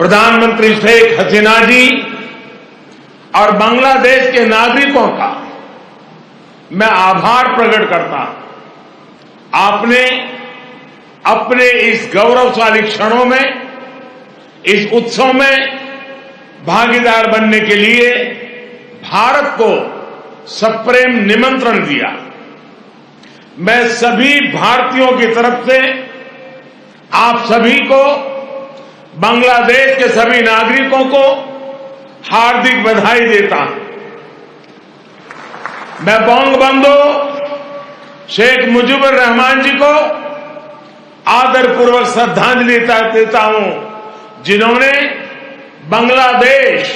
प्रधानमंत्री शेख हसीना जी और बांग्लादेश के नागरिकों का मैं आभार प्रकट करता हूं। आपने अपने इस गौरवशाली क्षणों में, इस उत्सव में भागीदार बनने के लिए भारत को सप्रेम निमंत्रण दिया। मैं सभी भारतीयों की तरफ से आप सभी को, बांग्लादेश के सभी नागरिकों को हार्दिक बधाई देता हूं। मैं बंगबंधु शेख मुजीबुर रहमान जी को आदरपूर्वक श्रद्धांजलि देता हूं, जिन्होंने बांग्लादेश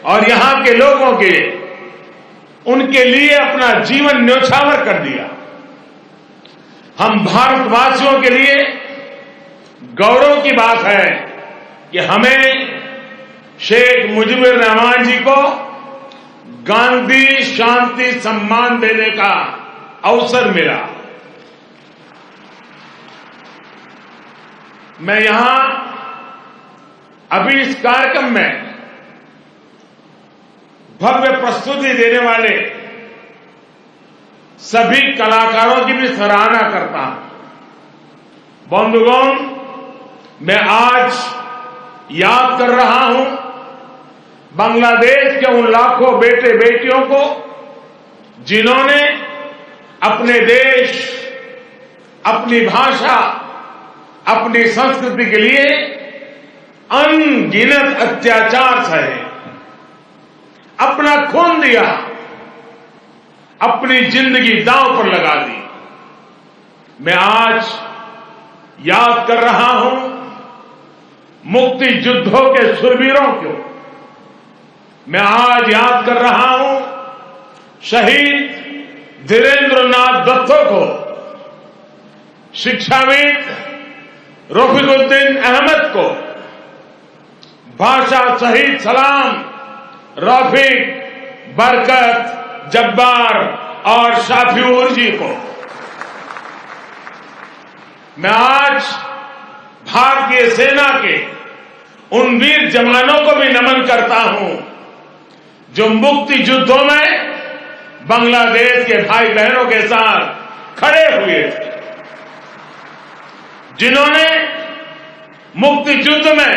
और यहां के लोगों के उनके लिए अपना जीवन न्यौछावर कर दिया। हम भारतवासियों के लिए गौरव की बात है कि हमें शेख मुजीबुर रहमान जी को गांधी शांति सम्मान देने का अवसर मिला। मैं यहां अभी इस कार्यक्रम में भव्य प्रस्तुति देने वाले सभी कलाकारों की भी सराहना करता हूं। बंधुगण, मैं आज याद कर रहा हूं बांग्लादेश के उन लाखों बेटे बेटियों को जिन्होंने अपने देश, अपनी भाषा, अपनी संस्कृति के लिए अनगिनत अत्याचार सहे, अपना खून दिया, अपनी जिंदगी दांव पर लगा दी। मैं आज याद कर रहा हूं मुक्ति युद्धों के शूरवीरों को। मैं आज याद कर रहा हूं शहीद धीरेन्द्रनाथ दत्तो को, शिक्षाविद रफीकुद्दीन अहमद को, भाषा शहीद सलाम, रफीक, बरकत, जब्बार और शाफिऊर जी को। मैं आज भारतीय सेना के उन वीर जवानों को भी नमन करता हूं जो मुक्ति युद्धों में बांग्लादेश के भाई बहनों के साथ खड़े हुए थे, जिन्होंने मुक्ति युद्ध में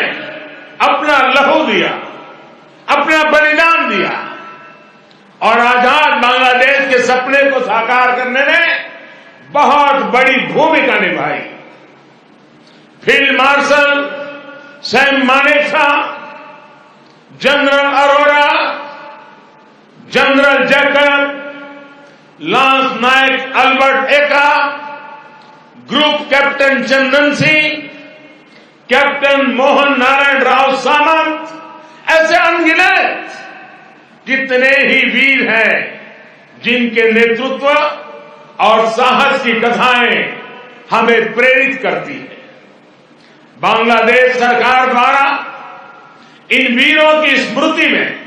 अपना लहू दिया, अपना बलिदान दिया और आजाद बांग्लादेश के सपने को साकार करने में बहुत बड़ी भूमिका निभाई। Field marshal Sam Manekshaw, general Arora, general Jacob, lance Naik Albert Ekka, group captain Chandan Singh, captain Mohan Narayan Rao Samant, ऐसे अनगिनत कितने ही वीर हैं जिनके नेतृत्व और साहस की कथाएं हमें प्रेरित करती है। बांग्लादेश सरकार द्वारा इन वीरों की स्मृति में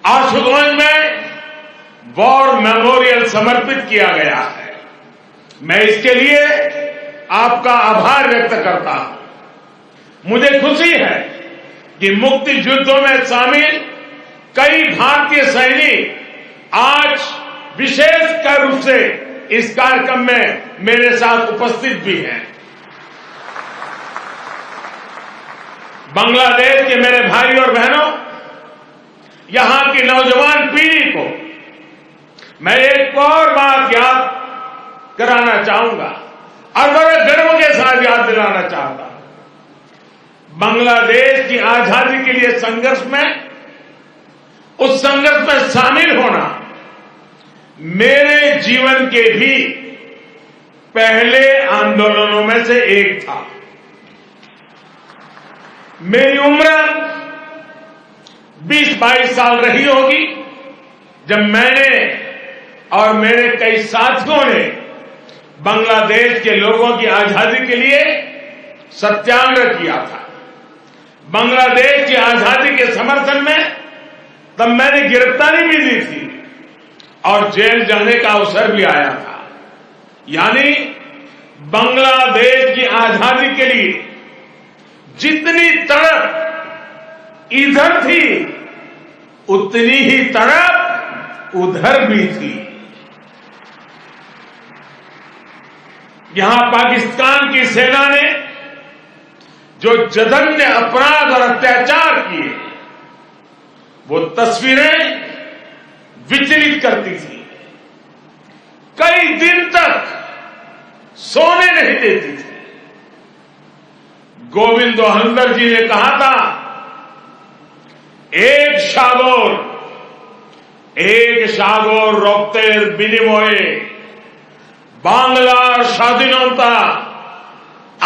आशुगंज में वॉर मेमोरियल समर्पित किया गया है। मैं इसके लिए आपका आभार व्यक्त करता हूं। मुझे खुशी है कि मुक्ति युद्धों में शामिल कई भारतीय सैनिक आज विशेष रूप से इस कार्यक्रम में मेरे साथ उपस्थित भी हैं। बांग्लादेश के मेरे भाई और बहनों, यहां की नौजवान पीढ़ी को मैं एक और बात याद कराना चाहूंगा और बड़े गर्व के साथ याद दिलाना चाहता हूं। बांग्लादेश की आजादी के लिए संघर्ष में, उस संघर्ष में शामिल होना मेरे जीवन के भी पहले आंदोलनों में से एक था। मेरी उम्र 20-22 साल रही होगी जब मैंने और मेरे कई साथियों ने बांग्लादेश के लोगों की आजादी के लिए सत्याग्रह किया था। बांग्लादेश की आजादी के समर्थन में तब मैंने गिरफ्तारी भी दी थी और जेल जाने का अवसर भी आया था। यानी बांग्लादेश की आजादी के लिए जितनी तड़प इधर थी उतनी ही तड़प उधर भी थी। यहां पाकिस्तान की सेना ने जो जघन्य अपराध और अत्याचार किए, वो तस्वीरें विचलित करती थी। कई दिन तक सोने नहीं देती थी। गोविंद हल्दर जी ने कहा था, एक সাগর রক্তের বিনিময়ে বাংলার স্বাধীনতা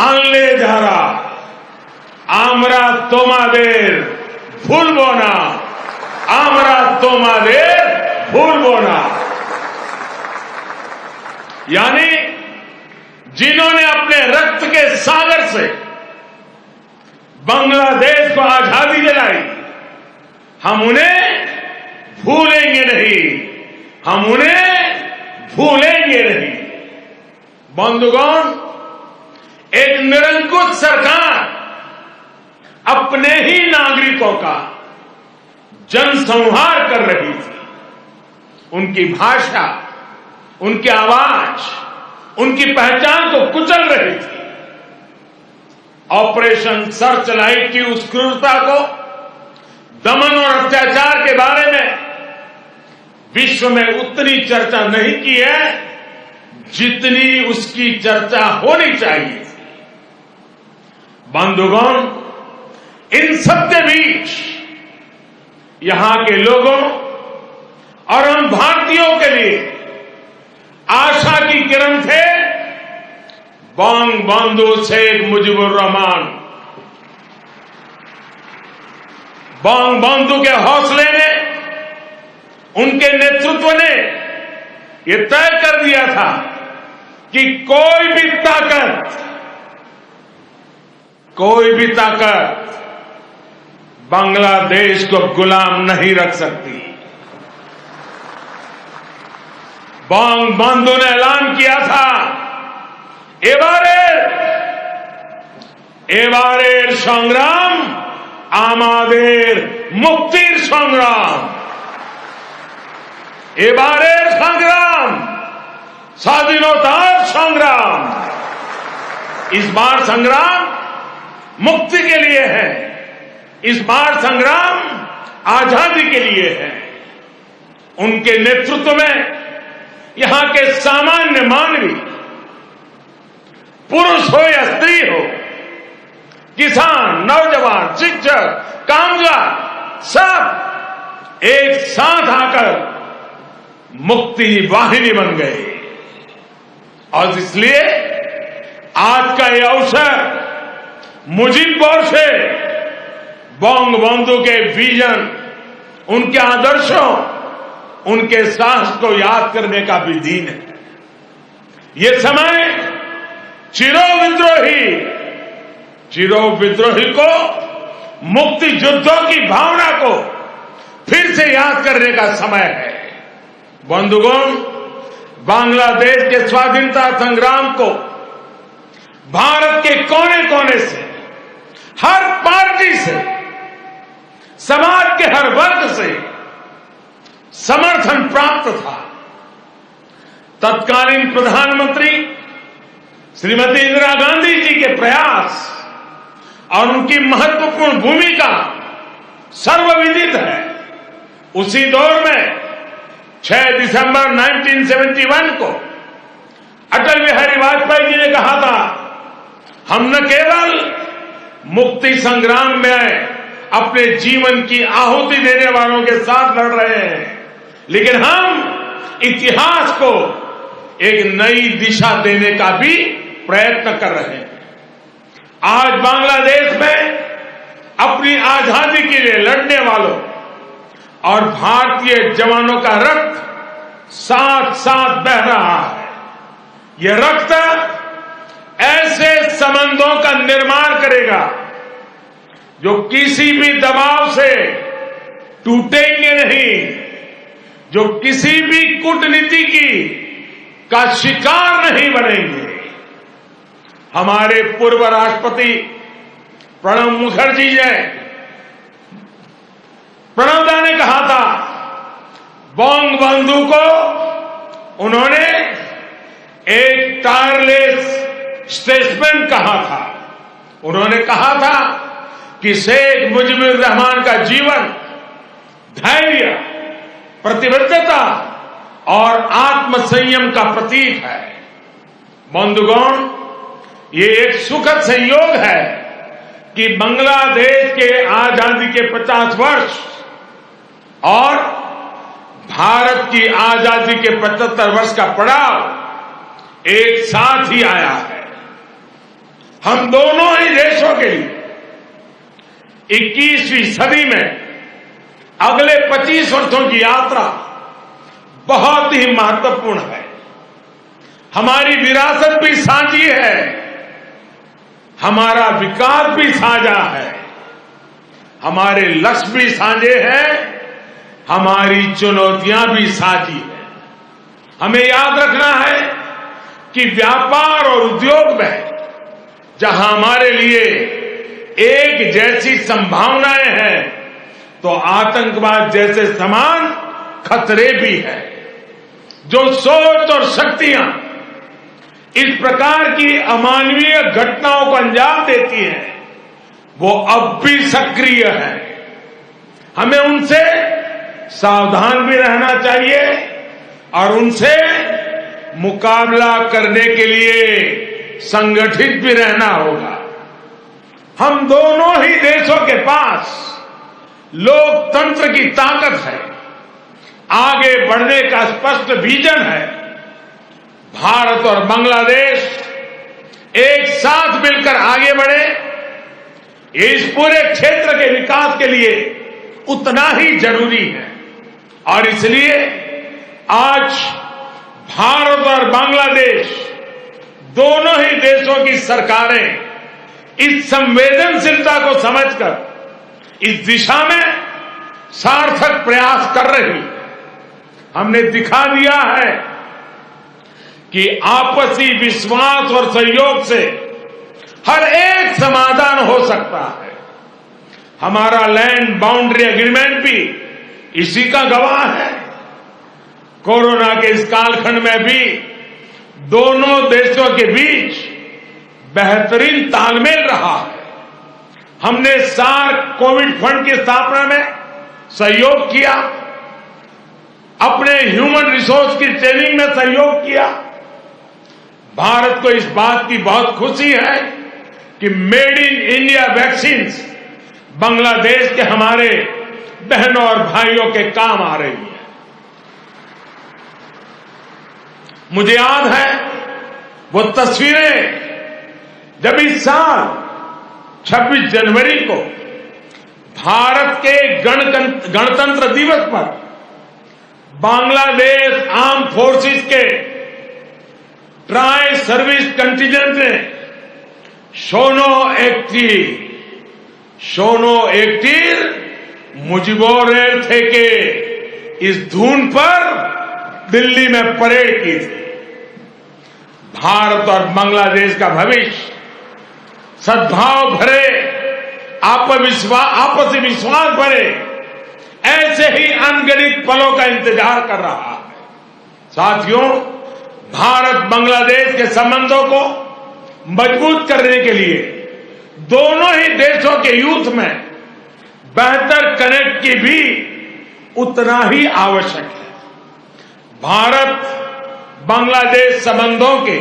আনলে যারা, আমরা তোমাদের ভুলবো না, আমরা তোমাদের भूलबो ना। यानी जिन्होंने अपने रक्त के सागर से बांग्लादेश को आजादी दिलाई, हम उन्हें भूलेंगे नहीं, हम उन्हें भूलेंगे नहीं। बंधुगण, एक निरंकुश सरकार अपने ही नागरिकों का जनसंहार कर रही थी। उनकी भाषा, उनकी आवाज, उनकी पहचान को कुचल रही थी। ऑपरेशन सर्चलाइट की उस क्रूरता को, दमन और अत्याचार के बारे में विश्व में उतनी चर्चा नहीं की है जितनी उसकी चर्चा होनी चाहिए थी। बंधुगण, इन सबके बीच यहां के लोगों और हम भारतीयों के लिए आशा की किरण थे बंगबंधु शेख मुजीबुर रहमान। बंगबंधु के हौसले ने, उनके नेतृत्व ने यह तय कर दिया था कि कोई भी ताकत बांग्लादेश को गुलाम नहीं रख सकती। बंगबंधु ने ऐलान किया था, এবারের সংগ্রাম আমাদের মুক্তির সংগ্রাম, এবারের সংগ্राम स्वाधीनतार संग्राम। इस बार संग्राम मुक्ति के लिए है, इस बार संग्राम आजादी के लिए है। उनके नेतृत्व में यहां के सामान्य मानवी, पुरुष हो या स्त्री हो, किसान, नौजवान, शिक्षक, कामगार, सब एक साथ आकर मुक्ति वाहिनी बन गए। और इसलिए आज का यह अवसर मुजीबपुर से बंगबंधु के विजन, उनके आदर्शों, उनके साहस को याद करने का भी दिन है। ये समय चिरो विद्रोही को, मुक्ति युद्धों की भावना को फिर से याद करने का समय है। बंधुगण, बांग्लादेश के स्वाधीनता संग्राम को भारत के कोने कोने से, हर पार्टी से, समाज के हर वर्ग से समर्थन प्राप्त था। तत्कालीन प्रधानमंत्री श्रीमती इंदिरा गांधी जी के प्रयास और उनकी महत्वपूर्ण भूमिका सर्वविदित है। उसी दौर में 6 दिसंबर 1971 को अटल बिहारी वाजपेयी जी ने कहा था, हम न केवल मुक्ति संग्राम में अपने जीवन की आहुति देने वालों के साथ लड़ रहे हैं, लेकिन हम इतिहास को एक नई दिशा देने का भी प्रयत्न कर रहे हैं। आज बांग्लादेश में अपनी आजादी के लिए लड़ने वालों और भारतीय जवानों का रक्त साथ साथ बह रहा है। यह रक्त ऐसे संबंधों का निर्माण करेगा जो किसी भी दबाव से टूटेंगे नहीं, जो किसी भी कूटनीति का शिकार नहीं बनेंगे। हमारे पूर्व राष्ट्रपति प्रणब मुखर्जी ने, प्रणबदा ने कहा था, बंगबंधु को उन्होंने एक टायरलेस स्टेटसमैन कहा था। उन्होंने कहा था कि शेख मुजीबुर रहमान का जीवन धैर्य, प्रतिबद्धता और आत्मसंयम का प्रतीक है। बंधुगण, ये एक सुखद संयोग है कि बांग्लादेश के आजादी के 50 वर्ष और भारत की आजादी के 75 वर्ष का पड़ाव एक साथ ही आया है। हम दोनों ही देशों के लिए 21वीं सदी में अगले 25 वर्षों की यात्रा बहुत ही महत्वपूर्ण है। हमारी विरासत भी साझी है, हमारा विकास भी साझा है, हमारे लक्ष्य भी साझे हैं, हमारी चुनौतियां भी साझी हैं। हमें याद रखना है कि व्यापार और उद्योग में जहां हमारे लिए एक जैसी संभावनाएं हैं, तो आतंकवाद जैसे समान खतरे भी हैं। जो सोच और शक्तियां इस प्रकार की अमानवीय घटनाओं को अंजाम देती हैं, वो अब भी सक्रिय है। हमें उनसे सावधान भी रहना चाहिए और उनसे मुकाबला करने के लिए संगठित भी रहना होगा। हम दोनों ही देशों के पास लोकतंत्र की ताकत है, आगे बढ़ने का स्पष्ट विजन है। भारत और बांग्लादेश एक साथ मिलकर आगे बढ़े, इस पूरे क्षेत्र के विकास के लिए उतना ही जरूरी है। और इसलिए आज भारत और बांग्लादेश दोनों ही देशों की सरकारें इस संवेदनशीलता को समझकर इस दिशा में सार्थक प्रयास कर रही है। हमने दिखा दिया है कि आपसी विश्वास और सहयोग से हर एक समाधान हो सकता है। हमारा लैंड बाउंड्री एग्रीमेंट भी इसी का गवाह है। कोरोना के इस कालखंड में भी दोनों देशों के बीच बेहतरीन तालमेल रहा है। हमने सार्क कोविड फंड की स्थापना में सहयोग किया, अपने ह्यूमन रिसोर्स की ट्रेनिंग में सहयोग किया। भारत को इस बात की बहुत खुशी है कि made in India vaccines Bangladesh के हमारे बहनों और भाइयों के काम आ रही है। मुझे याद है वो तस्वीरें जब इस साल 26 जनवरी को भारत के गणतंत्र दिवस पर बांग्लादेश आर्म फोर्सेस के ट्राई सर्विस कंटिजेंट ने शोनो एक्टिर मुजिबोर थे के इस धुन पर दिल्ली में परेड की थी। भारत और बांग्लादेश का भविष्य सद्भाव भरे, आपसी विश्वास भरे ऐसे ही अनगिनत पलों का इंतजार कर रहा है। साथियों, भारत बांग्लादेश के संबंधों को मजबूत करने के लिए दोनों ही देशों के यूथ में बेहतर कनेक्ट की भी उतना ही आवश्यक है। भारत बांग्लादेश संबंधों के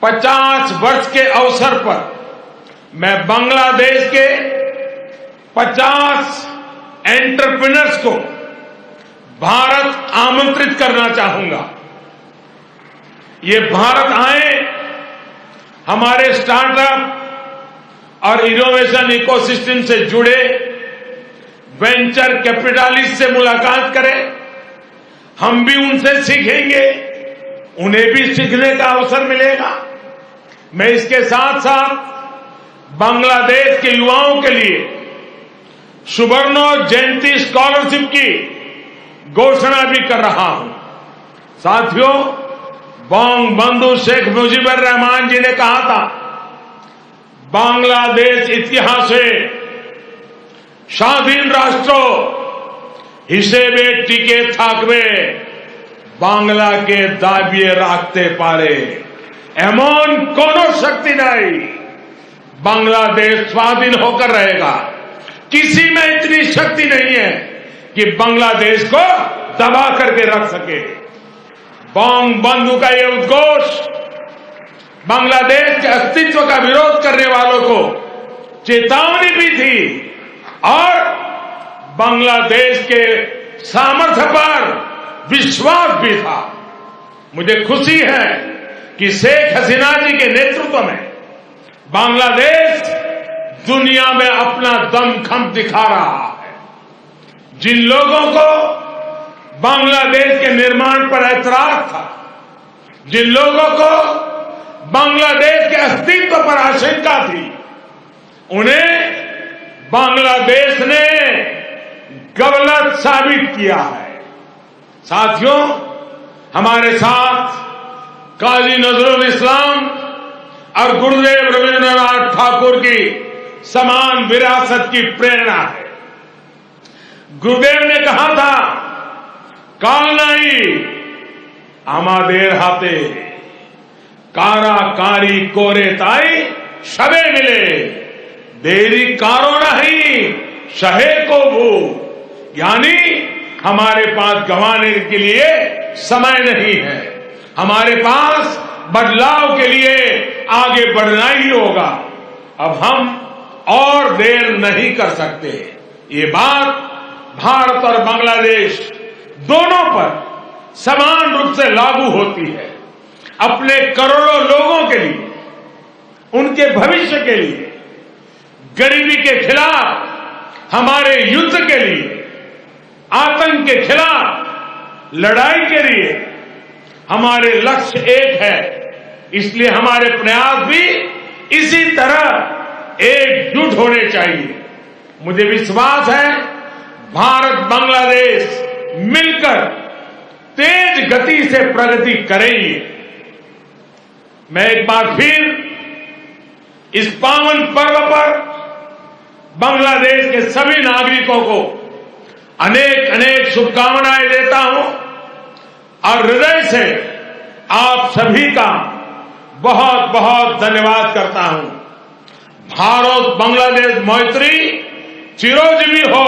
50 वर्ष के अवसर पर मैं बांग्लादेश के 50 एंटरप्रेन्योर्स को भारत आमंत्रित करना चाहूंगा। ये भारत आए, हमारे स्टार्टअप और इनोवेशन इकोसिस्टम से जुड़े वेंचर कैपिटलिस्ट से मुलाकात करें। हम भी उनसे सीखेंगे, उन्हें भी सीखने का अवसर मिलेगा। मैं इसके साथ साथ बांग्लादेश के युवाओं के लिए सुवर्णो जयंती स्कॉलरशिप की घोषणा भी कर रहा हूं। साथियों, बंगबंधु शेख मुजीबुर रहमान जी ने कहा था, बांग्लादेश इतिहासे স্বাধীন রাষ্ট্র হিসেবে টিকে থাকবে বাংলাকে দাবিয়ে রাখতে পারে এমন কোন शक्ति नहीं। बांग्लादेश स्वाधीन होकर रहेगा। किसी में इतनी शक्ति नहीं है कि बांग्लादेश को दबा करके रख सके। बंग बंधु का ये उद्घोष बांग्लादेश के अस्तित्व का विरोध करने वालों को चेतावनी भी थी और बांग्लादेश के सामर्थ्य पर विश्वास भी था। मुझे खुशी है कि शेख हसीना जी के नेतृत्व में बांग्लादेश दुनिया में अपना दमखम दिखा रहा है। जिन लोगों को बांग्लादेश के निर्माण पर ऐतराज था, जिन लोगों को बांग्लादेश के अस्तित्व पर आशंका थी, उन्हें बांग्लादेश ने गलत साबित किया है। साथियों, हमारे साथ काजी नजरुल इस्लाम और गुरुदेव रविंद्रनाथ ठाकुर की समान विरासत की प्रेरणा है। गुरुदेव ने कहा था, काल नहीं आमादेर हाथे काराकारी कोरे ताई शबे मिले देरी कारो नहीं शहे को भू। यानी हमारे पास गंवाने के लिए समय नहीं है, हमारे पास बदलाव के लिए आगे बढ़ना ही होगा। अब हम और देर नहीं कर सकते। ये बात भारत और बांग्लादेश दोनों पर समान रूप से लागू होती है। अपने करोड़ों लोगों के लिए, उनके भविष्य के लिए, गरीबी के खिलाफ हमारे युद्ध के लिए, आतंक के खिलाफ लड़ाई के लिए हमारे लक्ष्य एक है। इसलिए हमारे प्रयास भी इसी तरह एकजुट होने चाहिए। मुझे विश्वास है भारत बांग्लादेश मिलकर तेज गति से प्रगति करेंगे। मैं एक बार फिर इस पावन पर्व पर बांग्लादेश के सभी नागरिकों को अनेक अनेक शुभकामनाएं देता हूं और हृदय से आप सभी का बहुत बहुत धन्यवाद करता हूं। भारत बांग्लादेश मैत्री चिरोजीवी हो।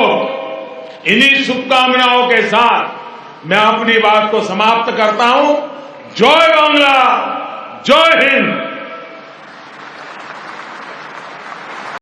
इन्हीं शुभकामनाओं के साथ मैं अपनी बात को समाप्त करता हूं। जय बांग्ला, जय हिंद।